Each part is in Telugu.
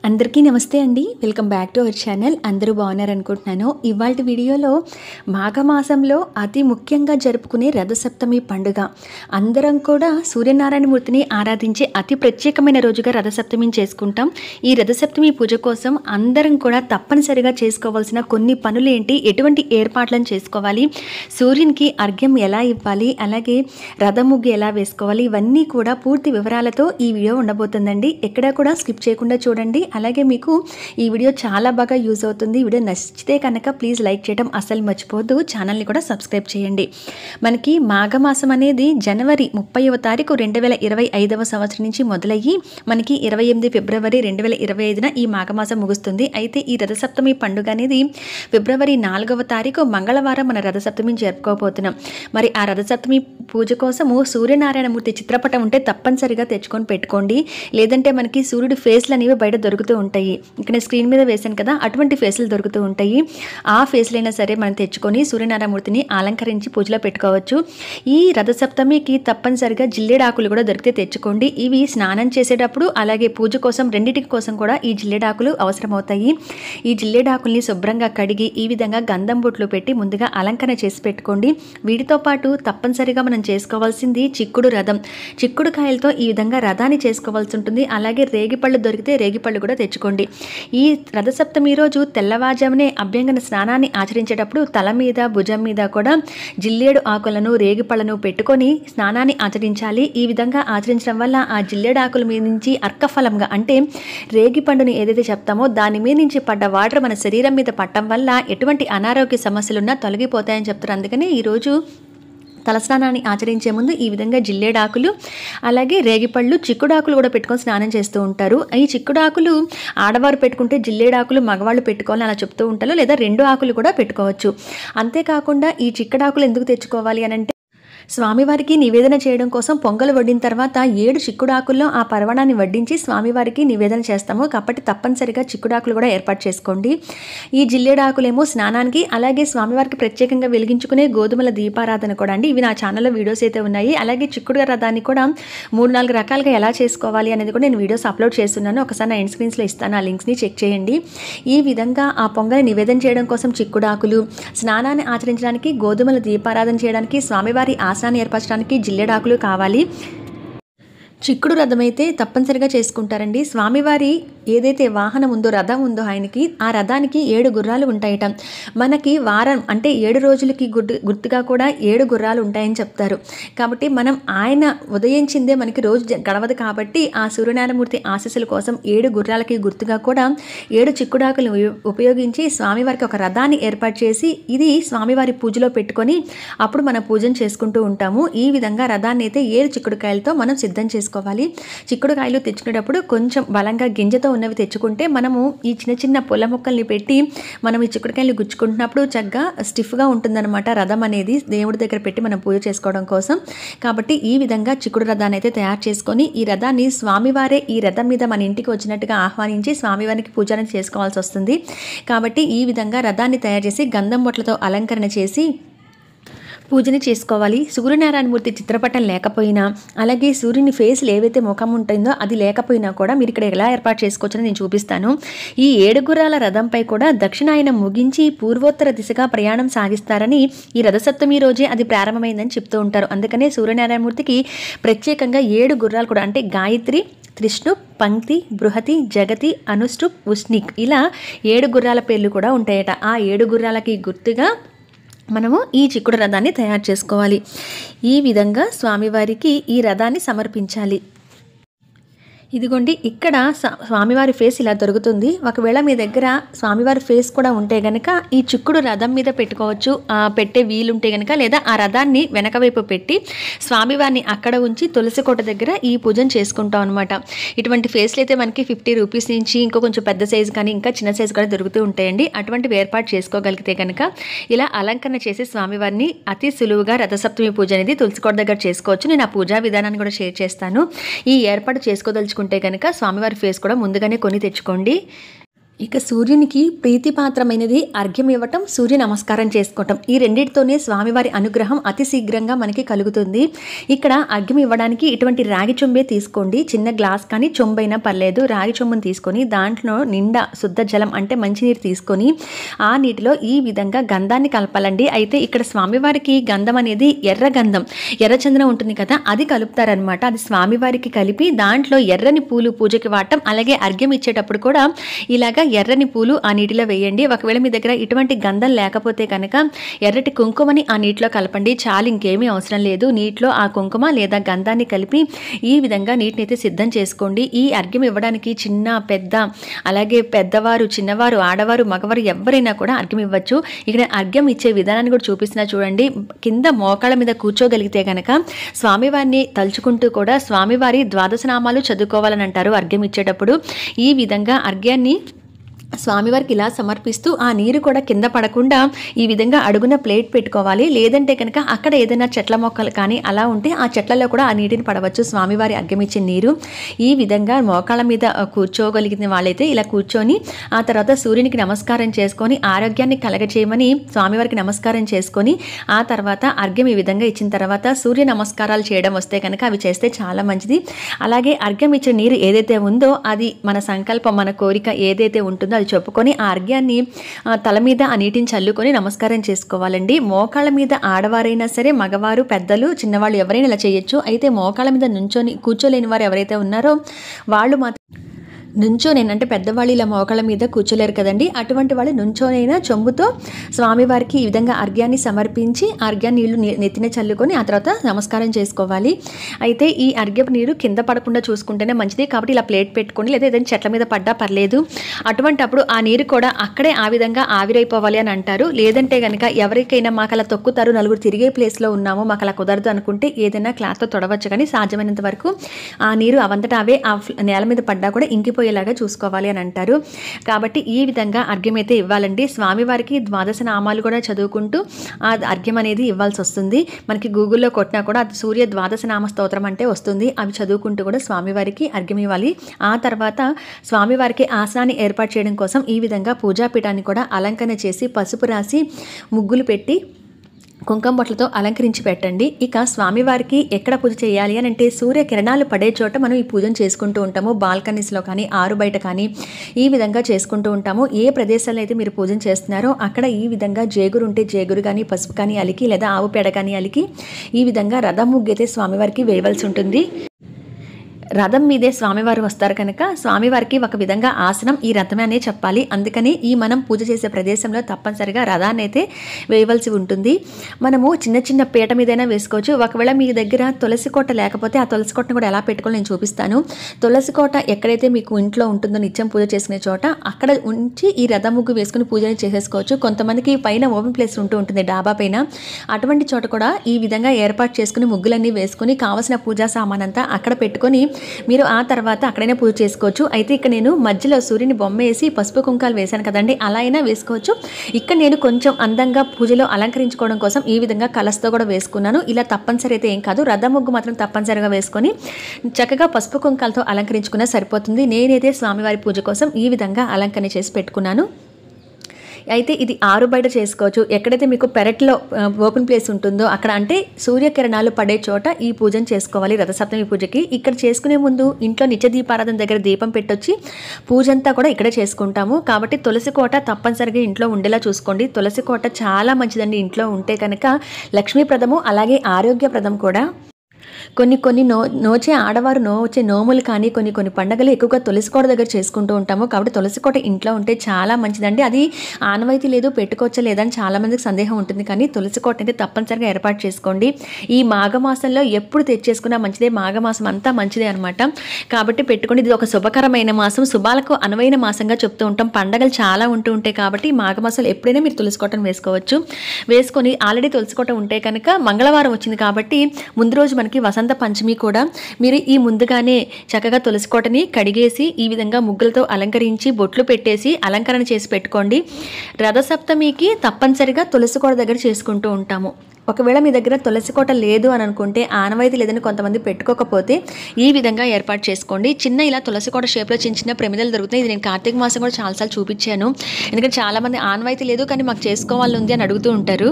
అందరికీ నమస్తే అండి. Welcome back to our channel. అందరూ బాగున్నారనుకుంటున్నాను. ఇవాల్టి వీడియోలో మాఘమాసంలో అతి ముఖ్యంగా జరుపుకునే రథసప్తమి పండుగ. అందరం కూడా సూర్యనారాయణమూర్తిని ఆరాధించే అతి ప్రత్యేకమైన రోజుగా రథసప్తమిని చేసుకుంటాం. ఈ రథసప్తమి పూజ కోసం అందరం కూడా తప్పనిసరిగా చేసుకోవాల్సిన కొన్ని పనులు ఏంటి, ఎటువంటి ఏర్పాట్లను చేసుకోవాలి, సూర్యునికి అర్ఘ్యం ఎలా ఇవ్వాలి, అలాగే రథముగ్గు ఎలా వేసుకోవాలి, ఇవన్నీ కూడా పూర్తి వివరాలతో ఈ వీడియో ఉండబోతుందండి. ఎక్కడా కూడా స్కిప్ చేయకుండా చూడండి. అలాగే మీకు ఈ వీడియో చాలా బాగా యూజ్ అవుతుంది. ఈ వీడియో నచ్చితే కనుక ప్లీజ్ లైక్ చేయడం అస్సలు మర్చిపోవద్దు. ఛానల్ని కూడా సబ్స్క్రైబ్ చేయండి. మనకి మాఘమాసం అనేది జనవరి 30వ తారీఖు 2025వ సంవత్సరం నుంచి మొదలయ్యి మనకి 28 ఫిబ్రవరి 2025న ఈ మాఘమాసం ముగుస్తుంది. అయితే ఈ రథసప్తమి పండుగ అనేది ఫిబ్రవరి 4వ తారీఖు మంగళవారం మన రథసప్తమిని జరుపుకోబోతున్నాం. మరి ఆ రథసప్తమి పూజ కోసము సూర్యనారాయణమూర్తి చిత్రపటం ఉంటే తప్పనిసరిగా తెచ్చుకొని పెట్టుకోండి. లేదంటే మనకి సూర్యుడి ఫేస్లు అనేవి బయట దొరుకుతూ ఉంటాయి. ఇక్కడ స్క్రీన్ మీద వేసాను కదా, అటువంటి ఫేస్లు దొరుకుతూ ఉంటాయి. ఆ ఫేస్లైనా సరే మనం తెచ్చుకొని సూర్యనారాయణమూర్తిని అలంకరించి పూజలో పెట్టుకోవచ్చు. ఈ రథసప్తమికి తప్పనిసరిగా జిల్లేడాకులు కూడా దొరికితే తెచ్చుకోండి. ఇవి స్నానం చేసేటప్పుడు అలాగే పూజ కోసం రెండింటి కోసం కూడా ఈ జిల్లేడాకులు అవసరమవుతాయి. ఈ జిల్లేడాకుల్ని శుభ్రంగా కడిగి ఈ విధంగా గంధం బొట్లు పెట్టి ముందుగా అలంకరణ చేసి పెట్టుకోండి. వీటితో పాటు తప్పనిసరిగా మనం చేసుకోవాల్సింది చిక్కుడు రథం. చిక్కుడు కాయలతో ఈ విధంగా రథాన్ని చేసుకోవాల్సి ఉంటుంది. అలాగే రేగిపళ్ళు దొరికితే రేగిపళ్ళు కూడా తెచ్చుకోండి. ఈ రథసప్తమి రోజు తెల్లవారుజామునే అభ్యంగన స్నానాన్ని ఆచరించేటప్పుడు తల మీద భుజం మీద కూడా జిల్లేడు ఆకులను రేగిపళ్ళను పెట్టుకొని స్నానాన్ని ఆచరించాలి. ఈ విధంగా ఆచరించడం వల్ల ఆ జిల్లేడు ఆకుల మీద నుంచి అర్కఫలంగా అంటే రేగిపండుని ఏదైతే చెప్తామో దాని మీద నుంచి పడ్డ వాటర్ మన శరీరం మీద పట్టడం వల్ల ఎటువంటి అనారోగ్య సమస్యలున్నా తొలగిపోతాయని చెప్తారు. అందుకని ఈరోజు తలస్నానాన్ని ఆచరించే ముందు ఈ విధంగా జిల్లేడాకులు అలాగే రేగిపళ్ళు చిక్కుడాకులు కూడా పెట్టుకొని స్నానం చేస్తూ ఉంటారు. ఈ చిక్కుడాకులు ఆడవారు పెట్టుకుంటే జిల్లేడాకులు మగవాళ్ళు పెట్టుకోవాలని అలా చెప్తూ ఉంటారు. లేదా 2 ఆకులు కూడా పెట్టుకోవచ్చు. అంతేకాకుండా ఈ చిక్కుడాకులు ఎందుకు తెచ్చుకోవాలి అని అంటే స్వామివారికి నివేదన చేయడం కోసం పొంగలు వడ్డిన తర్వాత 7 చిక్కుడాకుల్లో ఆ పర్వణాన్ని వడ్డించి స్వామివారికి నివేదన చేస్తాము. కాబట్టి తప్పనిసరిగా చిక్కుడాకులు కూడా ఏర్పాటు చేసుకోండి. ఈ జిల్లేడాకులేమో స్నానానికి అలాగే స్వామివారికి ప్రత్యేకంగా వెలిగించుకునే గోధుమల దీపారాధన కూడా అండి. ఇవి నా ఛానల్లో వీడియోస్ అయితే ఉన్నాయి. అలాగే చిక్కుడు రథాన్ని కూడా 3-4 రకాలుగా ఎలా చేసుకోవాలి అనేది కూడా నేను వీడియోస్ అప్లోడ్ చేస్తున్నాను. ఒకసారి నా ఎండ్ స్క్రీన్స్లో ఇస్తాను, ఆ లింక్స్ని చెక్ చేయండి. ఈ విధంగా ఆ పొంగలి నివేదన చేయడం కోసం చిక్కుడాకులు, స్నానాన్ని ఆచరించడానికి గోధుమల దీపారాధన చేయడానికి స్వామివారి ఆసనాన్ని ఏర్పరచడానికి జిల్లేడాకులు కావాలి. చిక్కుడు రథం అయితే తప్పనిసరిగా చేసుకుంటారండి. స్వామివారి ఏదైతే వాహనం ఉందో రథం ఉందో ఆయనకి ఆ రథానికి 7 గుర్రాలు ఉంటాయట. మనకి వారం అంటే 7 రోజులకి గుర్తుగా కూడా 7 గుర్రాలు ఉంటాయని చెప్తారు. కాబట్టి మనం ఆయన ఉదయించిందే మనకి రోజు గడవదు. కాబట్టి ఆ సూర్యనారాయణమూర్తి ఆశీస్సుల కోసం 7 గుర్రాలకి గుర్తుగా కూడా 7 చిక్కుడాకులు ఉపయోగించి స్వామివారికి ఒక రథాన్ని ఏర్పాటు చేసి ఇది స్వామివారి పూజలో పెట్టుకొని అప్పుడు మనం పూజను చేసుకుంటూ ఉంటాము. ఈ విధంగా రథాన్ని అయితే 7 చిక్కుడుకాయలతో మనం సిద్ధం చేసుకోవాలి. చిక్కుడుకాయలు తెచ్చుకునేటప్పుడు కొంచెం బలంగా గింజతో ఉన్నవి తెచ్చుకుంటే మనము ఈ చిన్న చిన్న పొల ముక్కల్ని పెట్టి మనం ఈ చిక్కుడుకాయలు గుచ్చుకుంటున్నప్పుడు చక్కగా స్టిఫ్గా ఉంటుందన్నమాట రథం అనేది దేవుడి దగ్గర పెట్టి మనం పూజ చేసుకోవడం కోసం. కాబట్టి ఈ విధంగా చిక్కుడు రథాన్ని అయితే తయారు చేసుకొని ఈ రథాన్ని స్వామివారే ఈ రథం మీద మన ఇంటికి వచ్చినట్టుగా ఆహ్వానించి స్వామివారికి పూజను చేసుకోవాల్సి వస్తుంది. కాబట్టి ఈ విధంగా రథాన్ని తయారు చేసి గంధం బొట్లతో అలంకరణ చేసి పూజని చేసుకోవాలి. సూర్యనారాయణమూర్తి చిత్రపటం లేకపోయినా అలాగే సూర్యుని ఫేస్లు ఏవైతే ముఖం ఉంటుందో అది లేకపోయినా కూడా మీరు ఇక్కడ ఎలా ఏర్పాటు చేసుకోవచ్చని నేను చూపిస్తాను. ఈ 7 గుర్రాల రథంపై కూడా దక్షిణాయనం ముగించి పూర్వోత్తర దిశగా ప్రయాణం సాగిస్తారని ఈ రథసప్తమి రోజే అది ప్రారంభమైందని చెప్తూ ఉంటారు. అందుకనే సూర్యనారాయణమూర్తికి ప్రత్యేకంగా 7 గుర్రాలు కూడా అంటే గాయత్రి, త్రిష్ణు, పంక్తి, బృహతి, జగతి, అనుష్టుప్, ఉష్ణిక్ ఇలా 7 గుర్రాల పేర్లు కూడా ఉంటాయట. ఆ 7 గుర్రాలకి గుర్తుగా మనము ఈ చిక్కుడు రథాన్ని తయారు చేసుకోవాలి. ఈ విధంగా స్వామివారికి ఈ రథాన్ని సమర్పించాలి. ఇదిగోండి ఇక్కడ స్వామివారి ఫేస్ ఇలా దొరుకుతుంది. ఒకవేళ మీ దగ్గర స్వామివారి ఫేస్ కూడా ఉంటే గనక ఈ చిక్కుడు రథం మీద పెట్టుకోవచ్చు, పెట్టే వీలుంటే గనక. లేదా ఆ రథాన్ని వెనక వైపు పెట్టి స్వామివారిని అక్కడ ఉంచి తులసి కోట దగ్గర ఈ పూజను చేసుకుంటాం అనమాట. ఇటువంటి ఫేస్లు అయితే మనకి 50 రూపీస్ నుంచి ఇంకో కొంచెం పెద్ద సైజు కానీ ఇంకా చిన్న సైజు కూడా దొరుకుతూ ఉంటాయండి. అటువంటివి ఏర్పాటు చేసుకోగలిగితే కనుక ఇలా అలంకరణ చేసి స్వామివారిని అతి సులువుగా రథసప్తమి పూజ అనేది తులసి కోట దగ్గర చేసుకోవచ్చు. నేను ఆ పూజా విధానాన్ని కూడా షేర్ చేస్తాను. ఈ ఏర్పాటు చేసుకోదలుచుకుంటే కనుక స్వామివారి ఫేస్ కూడా ముందుగానే కొని తెచ్చుకోండి. ఇక సూర్యునికి ప్రీతిపాత్రమైనది అర్ఘ్యం ఇవ్వటం, సూర్య నమస్కారం చేసుకోవటం. ఈ రెండింటితోనే స్వామివారి అనుగ్రహం అతి శీఘ్రంగా మనకి కలుగుతుంది. ఇక్కడ అర్ఘ్యం ఇవ్వడానికి ఇటువంటి రాగి చెంబే తీసుకోండి. చిన్న గ్లాస్ కానీ చెంబైనా పర్లేదు. రాగి చెంబుని తీసుకొని దాంట్లో నిండా శుద్ధ జలం అంటే మంచినీరు తీసుకొని ఆ నీటిలో ఈ విధంగా గంధాన్ని కలపాలండి. అయితే ఇక్కడ స్వామివారికి గంధం అనేది ఎర్ర గంధం, ఎర్రచందనం ఉంటుంది కదా, అది కలుపుతారనమాట. అది స్వామివారికి కలిపి దాంట్లో ఎర్రని పూలు పూజకి వాడటం, అలాగే అర్ఘ్యం ఇచ్చేటప్పుడు కూడా ఇలాగా ఎర్రని పూలు ఆ నీటిలో వేయండి. ఒకవేళ మీ దగ్గర ఇటువంటి గంధం లేకపోతే కనుక ఎర్రటి కుంకుమని ఆ నీటిలో కలపండి. చాలు, ఇంకేమీ అవసరం లేదు. నీటిలో ఆ కుంకుమ లేదా గంధాన్ని కలిపి ఈ విధంగా నీటిని అయితే సిద్ధం చేసుకోండి. ఈ అర్ఘ్యం ఇవ్వడానికి చిన్న పెద్ద అలాగే పెద్దవారు, చిన్నవారు, ఆడవారు, మగవారు ఎవరైనా కూడా అర్ఘ్యం ఇవ్వచ్చు. ఇక్కడ అర్ఘ్యం ఇచ్చే విధానాన్ని కూడా చూపిస్తున్నా చూడండి. కింద మోకాళ్ళ మీద కూర్చోగలిగితే కనుక స్వామివారిని తలుచుకుంటూ కూడా స్వామివారి ద్వాదశ నామాలు చదువుకోవాలని అంటారు అర్ఘ్యం ఇచ్చేటప్పుడు. ఈ విధంగా అర్ఘ్యాన్ని స్వామివారికి ఇలా సమర్పిస్తూ ఆ నీరు కూడా కింద పడకుండా ఈ విధంగా అడుగున ప్లేట్ పెట్టుకోవాలి. లేదంటే కనుక అక్కడ ఏదైనా చెట్ల మొక్కలు కానీ అలా ఉంటే ఆ చెట్లలో కూడా ఆ నీటిని పడవచ్చు స్వామివారి అర్ఘ్యం ఇచ్చిన నీరు. ఈ విధంగా మోకాళ్ళ మీద కూర్చోగలిగిన వాళ్ళైతే ఇలా కూర్చొని ఆ తర్వాత సూర్యునికి నమస్కారం చేసుకొని ఆరోగ్యాన్ని కలగచేయమని స్వామివారికి నమస్కారం చేసుకొని ఆ తర్వాత అర్ఘ్యం ఈ విధంగా ఇచ్చిన తర్వాత సూర్య నమస్కారాలు చేయడం వస్తే కనుక అవి చేస్తే చాలా మంచిది. అలాగే అర్ఘ్యం ఇచ్చిన నీరు ఏదైతే ఉందో అది మన సంకల్పం, మన కోరిక ఏదైతే ఉంటుందో చెప్పుకొని ఆ అర్ఘ్యాన్ని తల మీద ఆ నీటిని చల్లుకొని నమస్కారం చేసుకోవాలండి. మోకాళ్ళ మీద ఆడవారైనా సరే, మగవారు, పెద్దలు, చిన్నవాళ్ళు ఎవరైనా ఇలా చేయొచ్చు. అయితే మోకాళ్ళ మీద కూర్చోలేని వారు ఎవరైతే ఉన్నారో వాళ్ళు మాత్రం నుంచోనేనంటే పెద్దవాళ్ళు ఇలా మోకాళ్ళ మీద కూర్చోలేరు కదండి, అటువంటి వాళ్ళు నుంచోనైనా చెంబుతో స్వామివారికి ఈ విధంగా అర్ఘ్యాన్ని సమర్పించి అర్ఘ్యాన్ని నీళ్లు నెత్తిన చల్లుకొని ఆ తర్వాత నమస్కారం చేసుకోవాలి. అయితే ఈ అర్ఘ్యపు నీరు కింద పడకుండా చూసుకుంటేనే మంచిది. కాబట్టి ఇలా ప్లేట్ పెట్టుకోండి, లేదా ఏదైనా చెట్ల మీద పడ్డా పర్లేదు. అటువంటప్పుడు ఆ నీరు కూడా అక్కడే ఆ విధంగా ఆవిరైపోవాలి అని అంటారు. లేదంటే కనుక ఎవరికైనా మాకు అలా తొక్కుతారు, నలుగురు తిరిగే ప్లేస్లో ఉన్నాము, మాకు అలా కుదరదు అనుకుంటే ఏదైనా క్లాత్తో తొడవచ్చు. కానీ సాధ్యమైనంత వరకు ఆ నీరు అవంతటా అవే ఆ నేల మీద పడ్డా కూడా ఇంకిపోయి లాగా చూసుకోవాలి అని అంటారు. కాబట్టి ఈ విధంగా అర్ఘ్యం అయితే ఇవ్వాలండి. స్వామివారికి ద్వాదశ నామాలు కూడా చదువుకుంటూ ఆ అర్ఘ్యం అనేది ఇవ్వాల్సి వస్తుంది. మనకి గూగుల్లో కొట్టినా కూడా అది సూర్య ద్వాదశ నామ స్తోత్రం అంటే వస్తుంది. అవి చదువుకుంటూ కూడా స్వామివారికి అర్ఘ్యం ఇవ్వాలి. ఆ తర్వాత స్వామివారికి ఆసనాన్ని ఏర్పాటు చేయడం కోసం ఈ విధంగా పూజాపీఠాన్ని కూడా అలంకరణ చేసి పసుపు రాసి ముగ్గులు పెట్టి కుంకుమ బొట్లతో అలంకరించి పెట్టండి. ఇక స్వామివారికి ఎక్కడ పూజ చేయాలి అని అంటే సూర్యకిరణాలు పడే చోట మనం ఈ పూజను చేసుకుంటూ ఉంటాము. బాల్కనీస్లో కానీ ఆరు బయట కానీ ఈ విధంగా చేసుకుంటూ ఉంటాము. ఏ ప్రదేశాల్లో అయితే మీరు పూజను చేస్తున్నారో అక్కడ ఈ విధంగా జేగురు ఉంటే జేగురు కానీ పసుపు కానీ అలికి లేదా ఆవు పేడ కానీ అలికి ఈ విధంగా రథం ముగ్గు అయితే స్వామివారికి వేయవలసి ఉంటుంది. రథం మీదే స్వామివారు వస్తారు కనుక స్వామివారికి ఒక విధంగా ఆసనం ఈ రథమే అనే చెప్పాలి. అందుకని ఈ మనం పూజ చేసే ప్రదేశంలో తప్పనిసరిగా రథాన్ని అయితే వేయవలసి ఉంటుంది. మనము చిన్న చిన్న పీట మీదైనా వేసుకోవచ్చు. ఒకవేళ మీ దగ్గర తులసి కోట లేకపోతే ఆ తులసి కోటను కూడా ఎలా పెట్టుకోవాలో నేను చూపిస్తాను. తులసి కోట ఎక్కడైతే మీకు ఇంట్లో ఉంటుందో నిత్యం పూజ చేసుకునే చోట అక్కడ ఉంచి ఈ రథం ముగ్గు వేసుకుని పూజని చేసేసుకోవచ్చు. కొంతమందికి పైన ఓపెన్ ప్లేస్ ఉంటుంది డాబా పైన, అటువంటి చోట కూడా ఈ విధంగా ఏర్పాటు చేసుకుని ముగ్గులన్నీ వేసుకుని కావలసిన పూజా సామాన్ అంతా అక్కడ పెట్టుకొని మీరు ఆ తర్వాత అక్కడైనా పూజ చేసుకోవచ్చు. అయితే ఇక్కడ నేను మధ్యలో సూర్యుని బొమ్మ వేసి పసుపు కుంకాలు వేశాను కదండి, అలా అయినా వేసుకోవచ్చు. ఇక్కడ నేను కొంచెం అందంగా పూజలో అలంకరించుకోవడం కోసం ఈ విధంగా కలర్స్తో కూడా వేసుకున్నాను. ఇలా తప్పనిసరి అయితే ఏం కాదు, రథం ముగ్గు మాత్రం తప్పనిసరిగా వేసుకొని చక్కగా పసుపు కుంకాలతో అలంకరించుకున్నా సరిపోతుంది. నేనైతే స్వామివారి పూజ కోసం ఈ విధంగా అలంకరణ చేసి పెట్టుకున్నాను. అయితే ఇది ఆరు బయట చేసుకోవచ్చు. ఎక్కడైతే మీకు పెరట్లో ఓపెన్ ప్లేస్ ఉంటుందో అక్కడ, అంటే సూర్యకిరణాలు పడే చోట ఈ పూజను చేసుకోవాలి రథసప్తమి పూజకి. ఇక్కడ చేసుకునే ముందు ఇంట్లో నిత్య దీపారాధన దగ్గర దీపం పెట్టొచ్చి పూజ అంతా కూడా ఇక్కడే చేసుకుంటాము. కాబట్టి తులసి కోట తప్పనిసరిగా ఇంట్లో ఉండేలా చూసుకోండి. తులసి కోట చాలా మంచిదండి ఇంట్లో ఉంటే కనుక, లక్ష్మీప్రదము అలాగే ఆరోగ్యప్రదం కూడా. కొన్ని నోచే ఆడవారు నోచే నోములు కానీ కొన్ని పండుగలు ఎక్కువగా తులసికోట దగ్గర చేసుకుంటూ ఉంటాము. కాబట్టి తులసికోట ఇంట్లో ఉంటే చాలా మంచిదండి. అది ఆనవాయితీ లేదు, పెట్టుకోవచ్చా లేదని చాలా మందికి సందేహం ఉంటుంది. కానీ తులసికోట అయితే తప్పనిసరిగా ఏర్పాటు చేసుకోండి. ఈ మాఘమాసంలో ఎప్పుడు తెచ్చేసుకున్నా మంచిదే, మాఘమాసం అంతా మంచిదే అనమాట. కాబట్టి పెట్టుకోండి. ఇది ఒక శుభకరమైన మాసం, శుభాలకు అనువైన మాసంగా చెప్తూ ఉంటాం. పండగలు చాలా ఉంటూ ఉంటాయి కాబట్టి మాఘమాసంలో ఎప్పుడైనా మీరు తులసికోటను వేసుకోవచ్చు. వేసుకొని ఆల్రెడీ తులసికోట ఉంటే కనుక మంగళవారం వచ్చింది కాబట్టి ముందు రోజు మనకి వసంత పంచమి కూడా, మీరు ఈ ముందుగానే చక్కగా తులసికోటని కడిగేసి ఈ విధంగా ముగ్గులతో అలంకరించి బొట్లు పెట్టేసి అలంకరణ చేసి పెట్టుకోండి. రథసప్తమికి తప్పనిసరిగా తులసికోట దగ్గర చేసుకుంటూ ఉంటాము. ఒకవేళ మీ దగ్గర తులసి కోట లేదు అని అనుకుంటే, ఆనవాయితీ లేదని కొంతమంది పెట్టుకోకపోతే ఈ విధంగా ఏర్పాటు చేసుకోండి. చిన్న ఇలా తులసి కోట షేప్లో చిన్న చిన్న ప్రమిదలు దొరుకుతాయి. ఇది నేను కార్తీక మాసం కూడా చాలాసార్లు చూపించాను. ఎందుకంటే చాలామంది ఆనవాయితీ లేదు కానీ మాకు చేసుకోవాలి ఉంది అని అడుగుతూ ఉంటారు.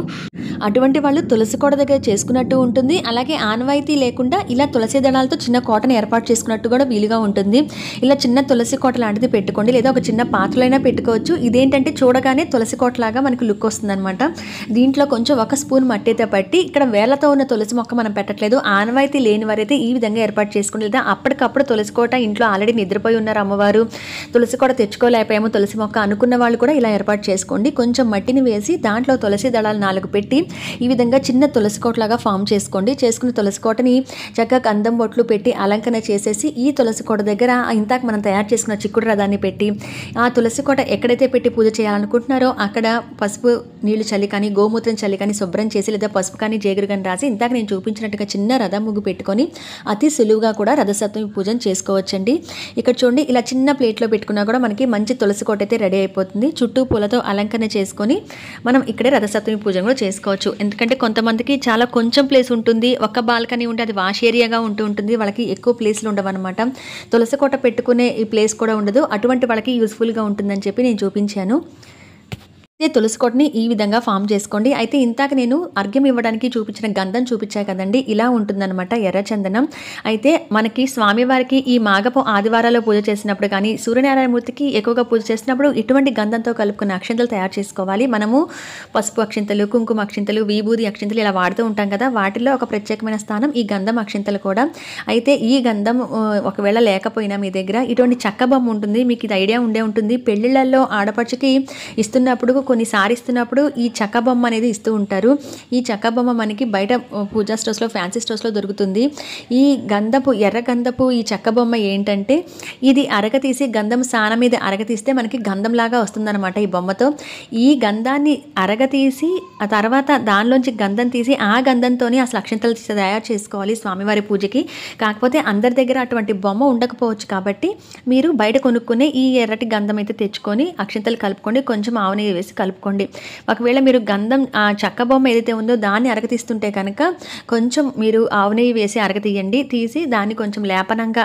అటువంటి వాళ్ళు తులసి కోట దగ్గర చేసుకున్నట్టు ఉంటుంది. అలాగే ఆనవాయితీ లేకుండా ఇలా తులసి దళాలతో చిన్న కోటను ఏర్పాటు చేసుకున్నట్టు కూడా వీలుగా ఉంటుంది. ఇలా చిన్న తులసి కోట లాంటిది పెట్టుకోండి, లేదా ఒక చిన్న పాత్రలైనా పెట్టుకోవచ్చు. ఇదేంటంటే చూడగానే తులసి కోటలాగా మనకు లుక్ వస్తుందన్నమాట. దీంట్లో కొంచెం ఒక స్పూన్ మట్టి పట్టి, ఇక్కడ వేళ్లతో ఉన్న తులసి మొక్క మనం పెట్టట్లేదు. ఆనవాయితీ లేని వారైతే ఈ విధంగా ఏర్పాటు చేసుకుని, లేదా అప్పటికప్పుడు తులసి కోట ఇంట్లో ఆల్రెడీ నిద్రపోయి ఉన్నారు అమ్మవారు, తులసి కోట తెచ్చుకోలేకపోయాము తులసి మొక్క అనుకున్న వాళ్ళు కూడా ఇలా ఏర్పాటు చేసుకోండి. కొంచెం మట్టిని వేసి దాంట్లో తులసి దళాలు 4 పెట్టి ఈ విధంగా చిన్న తులసి కోటలాగా ఫామ్ చేసుకోండి. చేసుకున్న తులసి కోటని చక్కగా గంధం బొట్లు పెట్టి అలంకరణ చేసేసి ఈ తులసి కోట దగ్గర ఇంతాక మనం తయారు చేసుకున్న చిక్కుడు రథాన్ని పెట్టి, ఆ తులసి కోట ఎక్కడైతే పెట్టి పూజ చేయాలనుకుంటున్నారో అక్కడ పసుపు నీళ్లు చల్లి కానీ, గోమూత్రం చల్లి కానీ శుభ్రం చేసి, లేదా పసుపు కానీ జీగరు కానీ రాసి ఇందాక నేను చూపించినట్టుగా చిన్న రథం ముగ్గు పెట్టుకొని అతి సులువుగా కూడా రథసప్తమి పూజను చేసుకోవచ్చండి. ఇక్కడ చూడండి, ఇలా చిన్న ప్లేట్లో పెట్టుకున్నా కూడా మనకి మంచి తులసి కోట అయితే రెడీ అయిపోతుంది. చుట్టూ పూలతో అలంకరణ చేసుకొని మనం ఇక్కడే రథసప్తమి పూజను కూడా చేసుకోవచ్చు. ఎందుకంటే కొంతమందికి చాలా కొంచెం ప్లేస్ ఉంటుంది, ఒక్క బాల్కనీ ఉంటే అది వాష్ ఏరియాగా ఉంటుంది, వాళ్ళకి ఎక్కువ ప్లేస్లు ఉండవన్నమాట. తులసి కోట పెట్టుకునే ఈ ప్లేస్ కూడా ఉండదు. అటువంటి వాళ్ళకి యూస్ఫుల్గా ఉంటుందని చెప్పి నేను చూపించాను. తులసి కోటని ఈ విధంగా ఫామ్ చేసుకోండి. అయితే ఇంతాక నేను అర్ఘ్యం ఇవ్వడానికి చూపించిన గంధం చూపించా కదండి, ఇలా ఉంటుందన్నమాట ఎర్రచందనం. అయితే మనకి స్వామివారికి ఈ మాఘపు ఆదివారాల్లో పూజ చేసినప్పుడు కానీ, సూర్యనారాయణమూర్తికి ఎక్కువగా పూజ చేసినప్పుడు ఇటువంటి గంధంతో కలుపుకున్న అక్షింతలు తయారు చేసుకోవాలి. మనము పసుపు అక్షింతలు, కుంకుమ అక్షింతలు, విభూది అక్షింతలు ఇలా వాడుతూ ఉంటాం కదా, వాటిల్లో ఒక ప్రత్యేకమైన స్థానం ఈ గంధం అక్షింతలు కూడా. అయితే ఈ గంధం ఒకవేళ లేకపోయినా మీ దగ్గర ఇటువంటి చెక్క బొమ్మ ఉంటుంది, మీకు ఇది ఐడియా ఉండే ఉంటుంది. పెళ్లిళ్లలో ఆడపడుచుకి ఇస్తున్నప్పుడు, కొన్నిసారి ఇస్తున్నప్పుడు ఈ చెక్క బొమ్మ అనేది ఇస్తూ ఉంటారు. ఈ చెక్క బొమ్మ మనకి బయట పూజా స్టోర్స్లో, ఫ్యాన్సీ స్టోర్స్లో దొరుకుతుంది. ఈ ఎర్ర గంధపు ఈ చెక్క బొమ్మ ఏంటంటే, ఇది అరగతీసి గంధం సాన మీద అరగతీస్తే మనకి గంధంలాగా వస్తుందన్నమాట ఈ బొమ్మతో. ఈ గంధాన్ని అరగతీసి ఆ తర్వాత దానిలోంచి గంధం తీసి ఆ గంధంతోనే అసలు అక్షింతలు తయారు చేసుకోవాలి స్వామివారి పూజకి. కాకపోతే అందరి దగ్గర అటువంటి బొమ్మ ఉండకపోవచ్చు కాబట్టి మీరు బయట కొనుక్కునే ఈ ఎర్రటి గంధం అయితే తెచ్చుకొని అక్షింతలు కలుపుకోండి, కొంచెం ఆవు నెయ్యి వేసి కలుపుకోండి. ఒకవేళ మీరు గంధం ఆ చెక్క బొమ్మ ఏదైతే ఉందో దాన్ని అరగతీస్తుంటే కనుక కొంచెం మీరు ఆవు నెయ్యి వేసి అరగతీయండి. తీసి దాన్ని కొంచెం లేపనంగా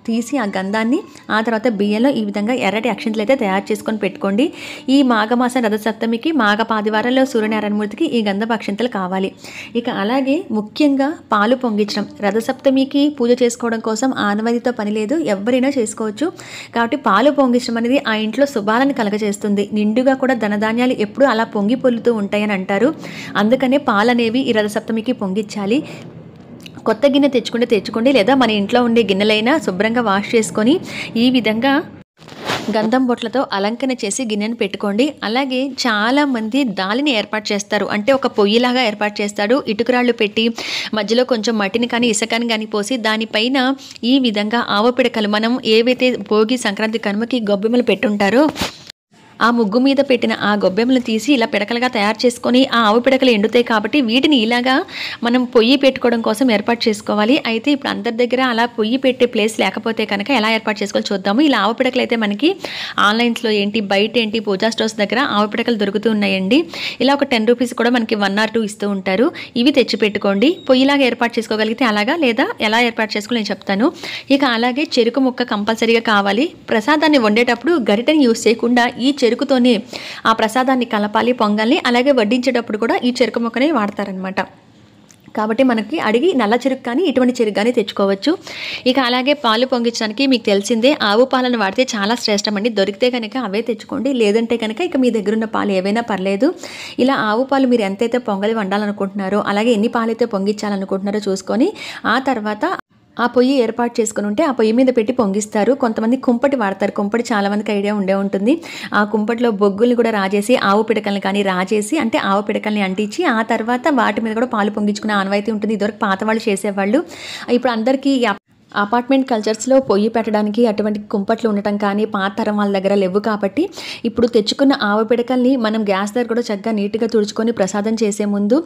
తీసి ఆ గంధాన్ని ఆ తర్వాత బియ్యంలో ఈ విధంగా ఎర్రటి అక్షింతలు అయితే తయారు చేసుకొని పెట్టుకోండి. ఈ మాఘమాసం రథసప్తమికి, మాఘపాదివారంలో సూర్యనారాయణమూర్తికి ఈ గంధపు అక్షింతలు కావాలి. ఇక అలాగే ముఖ్యంగా పాలు పొంగించడం. రథసప్తమికి పూజ చేసుకోవడం కోసం ఆనవాయితీతో పని లేదు, ఎవరైనా చేసుకోవచ్చు. కాబట్టి పాలు పొంగించడం అనేది ఆ ఇంట్లో శుభాలను కలగజేస్తుంది. నిండుగా కూడా ధనధాన్యాలు ఎప్పుడూ అలా పొంగి పొల్లుతూ ఉంటాయని అంటారు. అందుకనే పాలు అనేవి ఈ రథసప్తమికి పొంగించాలి. కొత్త గిన్నె తెచ్చుకోండి, లేదా మన ఇంట్లో ఉండే గిన్నెలైనా శుభ్రంగా వాష్ చేసుకొని ఈ విధంగా గంధం బొట్లతో అలంకరణ చేసి గిన్నెను పెట్టుకోండి. అలాగే చాలామంది దాలిని ఏర్పాటు చేస్తారు, అంటే ఒక పొయ్యిలాగా ఏర్పాటు చేస్తాడు. ఇటుకరాళ్ళు పెట్టి మధ్యలో కొంచెం మట్టిని కానీ ఇసుకని కానీ పోసి దానిపైన ఈ విధంగా ఆవు పిడకలు, మనం ఏవైతే భోగి సంక్రాంతి కనుమకి గొబ్బెమ్మలు పెట్టుంటారో ఆ ముగ్గు మీద పెట్టిన ఆ గొబ్బెమ్మలు తీసి ఇలా పిడకలుగా తయారు చేసుకొని, ఆ ఆవు పిడకలు ఎండుతాయి కాబట్టి వీటిని ఇలాగా మనం పొయ్యి పెట్టుకోవడం కోసం ఏర్పాటు చేసుకోవాలి. అయితే ఇప్పుడు అందరి దగ్గర అలా పొయ్యి పెట్టే ప్లేస్ లేకపోతే కనుక ఎలా ఏర్పాటు చేసుకోవాలి చూద్దాము. ఇలా ఆవు పిడకలు అయితే మనకి ఆన్లైన్స్లో ఏంటి, బయట ఏంటి, పూజా స్టోర్స్ దగ్గర ఆవు పిడకలు దొరుకుతూ ఉన్నాయండి. ఇలా ఒక 10 రూపీస్ కూడా మనకి 1 or 2 ఇస్తూ ఉంటారు. ఇవి తెచ్చి పెట్టుకోండి. పొయ్యిలాగా ఏర్పాటు చేసుకోగలిగితే అలాగా, లేదా ఎలా ఏర్పాటు చేసుకోవాలి నేను చెప్తాను. ఇక అలాగే చెరుకు ముక్క కంపల్సరీగా కావాలి. ప్రసాదాన్ని వండేటప్పుడు గరిటెని యూజ్ చేయకుండా ఈ చెరుకుతోనే ఆ ప్రసాదాన్ని కలపాలి, పొంగల్ని. అలాగే వడ్డించేటప్పుడు కూడా ఈ చెరుకు ముక్కనే వాడతారనమాట. కాబట్టి మనకి అడిగి నల్ల చెరుకు కానీ ఇటువంటి చెరుకు కానీ తెచ్చుకోవచ్చు. ఇక అలాగే పాలు పొంగించడానికి మీకు తెలిసిందే, ఆవు పాలను వాడితే చాలా శ్రేష్టం అండి. దొరికితే కనుక అవే తెచ్చుకోండి, లేదంటే కనుక ఇక మీ దగ్గర ఉన్న పాలు ఏవైనా పర్లేదు. ఇలా ఆవు పాలు మీరు ఎంతైతే పొంగలి వండాలనుకుంటున్నారో, అలాగే ఎన్ని పాలైతే పొంగించాలనుకుంటున్నారో చూసుకొని ఆ తర్వాత ఆ పొయ్యి ఏర్పాటు చేసుకుని ఉంటే ఆ పొయ్యి మీద పెట్టి పొంగిస్తారు. కొంతమంది కుంపటి వాడతారు. కుంపటి చాలా మందికి ఐడియా ఉండే ఉంటుంది. ఆ కుంపటిలో బొగ్గుల్ని కూడా రాజేసి, ఆవు పిడకల్ని కానీ రాజేసి, అంటే ఆవు పిడకల్ని అంటించి ఆ తర్వాత వాటి మీద కూడా పాలు పొంగించుకునే ఆనవాయితీ ఉంటుంది. ఇదివరకు పాత వాళ్ళు చేసేవాళ్ళు. ఇప్పుడు అందరికీ అపార్ట్మెంట్ కల్చర్స్లో పొయ్యి పెట్టడానికి అటువంటి కుంపట్లు ఉండటం కానీ పాత తరం వాళ్ళ దగ్గర లేవు కాబట్టి ఇప్పుడు తెచ్చుకున్న ఆవు పిడకల్ని మనం గ్యాస్ దగ్గర కూడా చక్కగా నీట్గా తుడుచుకొని ప్రసాదం చేసే ముందు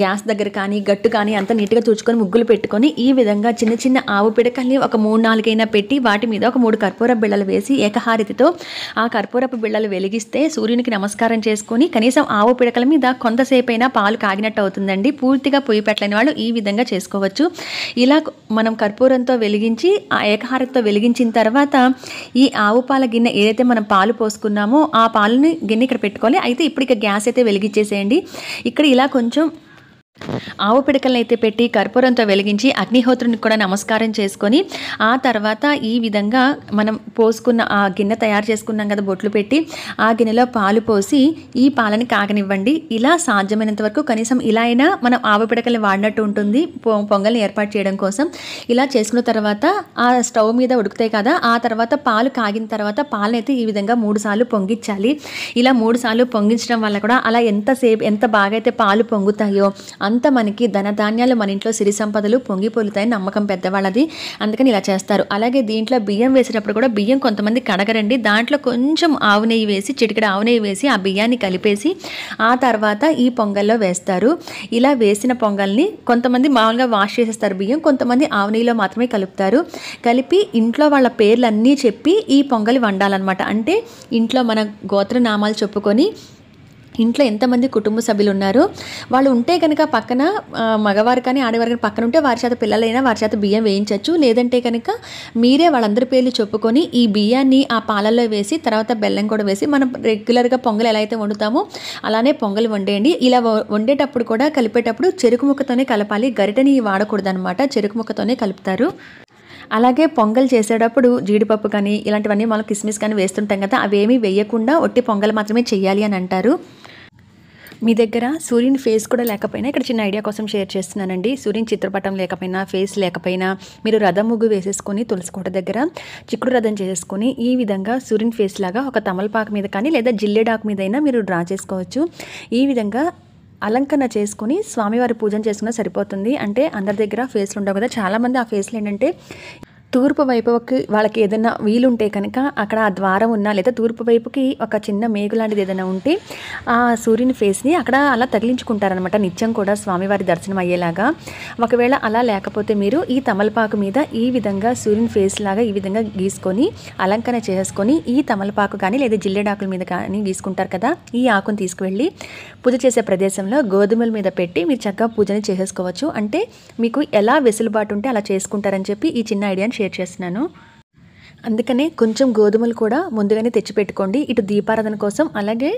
గ్యాస్ దగ్గర కానీ గట్టు కానీ అంతా నీట్గా తుడుచుకొని ముగ్గులు పెట్టుకొని ఈ విధంగా చిన్న చిన్న ఆవు పిడకల్ని ఒక 3-4 అయినా పెట్టి వాటి మీద ఒక 3 కర్పూర బిళ్ళలు వేసి ఏకహారతితో ఆ కర్పూరపు బిళ్ళలు వెలిగిస్తే సూర్యునికి నమస్కారం చేసుకొని కనీసం ఆవు పిడకల మీద కొంతసేపు అయినా పాలు కాగినట్టు అవుతుందండి. పూర్తిగా పొయ్యి పెట్టలేని వాళ్ళు ఈ విధంగా చేసుకోవచ్చు. ఇలా మనం కర్పూరంతో వెలిగించి ఆ ఏకహారతితో వెలిగించిన తర్వాత ఈ ఆవు పాల గిన్నె ఏదైతే మనం పాలు పోసుకున్నామో ఆ పాలని గిన్నె ఇక్కడ పెట్టుకోవాలి. అయితే ఇప్పుడు ఇక గ్యాస్ అయితే వెలిగించేసేయండి. ఇక్కడ ఇలా కొంచెం ఆవు పిడకలను అయితే పెట్టి కర్పూరంతో వెలిగించి అగ్నిహోత్రునికి కూడా నమస్కారం చేసుకొని ఆ తర్వాత ఈ విధంగా మనం పోసుకున్న ఆ గిన్నె తయారు చేసుకున్నాం కదా బొట్లు పెట్టి ఆ గిన్నెలో పాలు పోసి ఈ పాలని కాగనివ్వండి. ఇలా సాధ్యమైనంత వరకు కనీసం ఇలా అయినా మనం ఆవు పిడకల్ని వాడినట్టు ఉంటుంది పొంగల్ని ఏర్పాటు చేయడం కోసం. ఇలా చేసుకున్న తర్వాత ఆ స్టవ్ మీద ఉడుకుతాయి కదా, ఆ తర్వాత పాలు కాగిన తర్వాత పాలను అయితే ఈ విధంగా 3 సార్లు పొంగించాలి. ఇలా 3 సార్లు పొంగించడం వల్ల కూడా అలా ఎంత బాగా అయితే పాలు పొంగుతాయో అంత మనకి ధనధాన్యాలు మన ఇంట్లో సిరి సంపదలు పొంగి పొలుతాయని నమ్మకం పెద్దవాళ్ళది. అందుకని ఇలా చేస్తారు. అలాగే దీంట్లో బియ్యం వేసేటప్పుడు కూడా బియ్యం కొంతమంది కడగరండి. దాంట్లో కొంచెం ఆవు నెయ్యి వేసి చిటికెడ ఆవు నెయ్యి వేసి ఆ బియ్యాన్ని కలిపేసి ఆ తర్వాత ఈ పొంగల్లో వేస్తారు. ఇలా వేసిన పొంగల్ని కొంతమంది మామూలుగా వాష్ చేసేస్తారు బియ్యం, కొంతమంది ఆవు నెయ్యిలో మాత్రమే కలుపుతారు. కలిపి ఇంట్లో వాళ్ళ పేర్లన్నీ చెప్పి ఈ పొంగలి వండాలన్నమాట. అంటే ఇంట్లో మన గోత్రనామాలు చెప్పుకొని ఇంట్లో ఎంతమంది కుటుంబ సభ్యులు ఉన్నారో వాళ్ళు ఉంటే కనుక పక్కన మగవారు కానీ ఆడవారు కానీ పక్కన ఉంటే వారి చేత పిల్లలైనా వారి చేత బియ్యం వేయించవచ్చు. లేదంటే కనుక మీరే వాళ్ళందరి పేర్లు చెప్పుకొని ఈ బియ్యాన్ని ఆ పాలల్లో వేసి తర్వాత బెల్లం కూడా వేసి మనం రెగ్యులర్గా పొంగల్ ఎలా అయితే వండుతామో అలానే పొంగల్ వండేయండి. ఇలా వండేటప్పుడు కూడా కలిపేటప్పుడు చెరుకు ముక్కతోనే కలపాలి, గరిటెని వాడకూడదు అనమాట. చెరుకు ముక్కతోనే కలుపుతారు. అలాగే పొంగల్ చేసేటప్పుడు జీడిపప్పు కానీ ఇలాంటివన్నీ మనం కిస్మిస్ కానీ వేస్తుంటాం కదా, అవేమీ వేయకుండా ఒట్టి పొంగల్ మాత్రమే చేయాలి అని అంటారు. మీ దగ్గర సూర్యుని ఫేస్ కూడా లేకపోయినా ఇక్కడ చిన్న ఐడియా కోసం షేర్ చేస్తున్నానండి. సూర్యుని చిత్రపటం లేకపోయినా ఫేస్ లేకపోయినా మీరు రథం ముగ్గు వేసేసుకొని తులసికోట దగ్గర చిక్కుడు రథం చేసుకొని ఈ విధంగా సూర్యుని ఫేస్ లాగా ఒక తమలపాకు మీద కానీ లేదా జిల్లేడాకు మీద అయినా మీరు డ్రా చేసుకోవచ్చు. ఈ విధంగా అలంకరణ చేసుకుని స్వామివారి పూజను చేసుకున్నా సరిపోతుంది. అంటే అందరి దగ్గర ఫేస్లు ఉండవు కదా, చాలామంది ఆ ఫేస్లు ఏంటంటే తూర్పు వైపుకి వాళ్ళకి ఏదైనా వీలుంటే కనుక అక్కడ ఆ ద్వారం ఉన్నా లేదా తూర్పు వైపుకి ఒక చిన్న మేకు లాంటిది ఏదైనా ఉంటే ఆ సూర్యుని ఫేస్ని అక్కడ అలా తగిలించుకుంటారనమాట నిత్యం కూడా స్వామివారి దర్శనం అయ్యేలాగా. ఒకవేళ అలా లేకపోతే మీరు ఈ తమలపాకు మీద ఈ విధంగా సూర్యుని ఫేస్ లాగా ఈ విధంగా గీసుకొని అలంకరణ చేసుకొని ఈ తమలపాకు కానీ లేదా జిల్లెడాకుల మీద కానీ గీసుకుంటారు కదా, ఈ ఆకుని తీసుకువెళ్ళి పూజ చేసే ప్రదేశంలో గోధుమల మీద పెట్టి మీరు చక్కగా పూజని చేసేసుకోవచ్చు. అంటే మీకు ఎలా వెసులుబాటు ఉంటే అలా చేసుకుంటారని చెప్పి ఈ చిన్న ఐడియాని షేర్ చేస్తున్నాను. అందుకనే కొంచెం గోధుమలు కూడా ముందుగానే తెచ్చిపెట్టుకోండి. ఇటు దీపారాధన కోసం అలాగే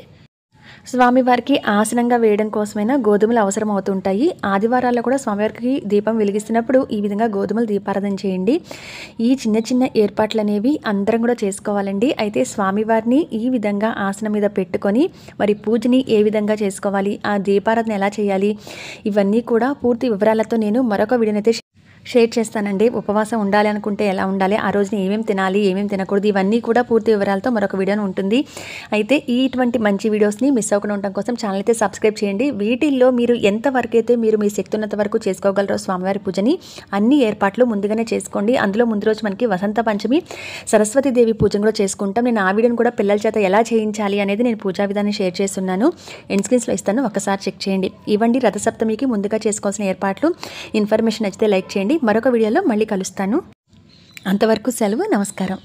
స్వామివారికి ఆసనంగా వేయడం కోసమైనా గోధుమలు అవసరం అవుతుంటాయి. ఆదివారాల్లో కూడా స్వామివారికి దీపం వెలిగిస్తున్నప్పుడు ఈ విధంగా గోధుమలు దీపారాధన చేయండి. ఈ చిన్న చిన్న ఏర్పాట్లు అనేవి అందరం కూడా చేసుకోవాలండి. అయితే స్వామివారిని ఈ విధంగా ఆసనం మీద పెట్టుకొని మరి పూజని ఏ విధంగా చేసుకోవాలి, ఆ దీపారాధన ఎలా చేయాలి, ఇవన్నీ కూడా పూర్తి వివరాలతో నేను మరొక వీడియోనైతే షేర్ చేస్తానండి. ఉపవాసం ఉండాలి అనుకుంటే ఎలా ఉండాలి, ఆ రోజున ఏమేమి తినాలి ఏమేమి తినకూడదు, ఇవన్నీ కూడా పూర్తి వివరాలతో మరొక వీడియో ఉంటుంది. అయితే ఇటువంటి మంచి వీడియోస్ని మిస్ అవ్వకుండా ఉండడం కోసం ఛానల్ అయితే సబ్స్క్రైబ్ చేయండి. వీటిల్లో మీరు ఎంతవరకు అయితే మీరు మీ శక్తి ఉన్నంత వరకు చేసుకోగలరో స్వామివారి పూజని అన్ని ఏర్పాట్లు ముందుగానే చేసుకోండి. అందులో ముందు రోజు మనకి వసంత పంచమి సరస్వతీదేవి పూజను కూడా చేసుకుంటాం. నేను ఆ వీడియోని కూడా పిల్లల చేత ఎలా చేయించాలి అనేది నేను పూజా విధానం షేర్ చేస్తున్నాను. ఎండ్ స్క్రీన్స్లో ఇస్తాను, ఒకసారి చెక్ చేయండి. ఇవ్వండి రథసప్తమికి ముందుగా చేసుకోవాల్సిన ఏర్పాట్లు. ఇన్ఫర్మేషన్ నచ్చితే లైక్ చేయండి. మరొక వీడియోలో మళ్ళీ కలుస్తాను. అంతవరకు సెలవు. నమస్కారం.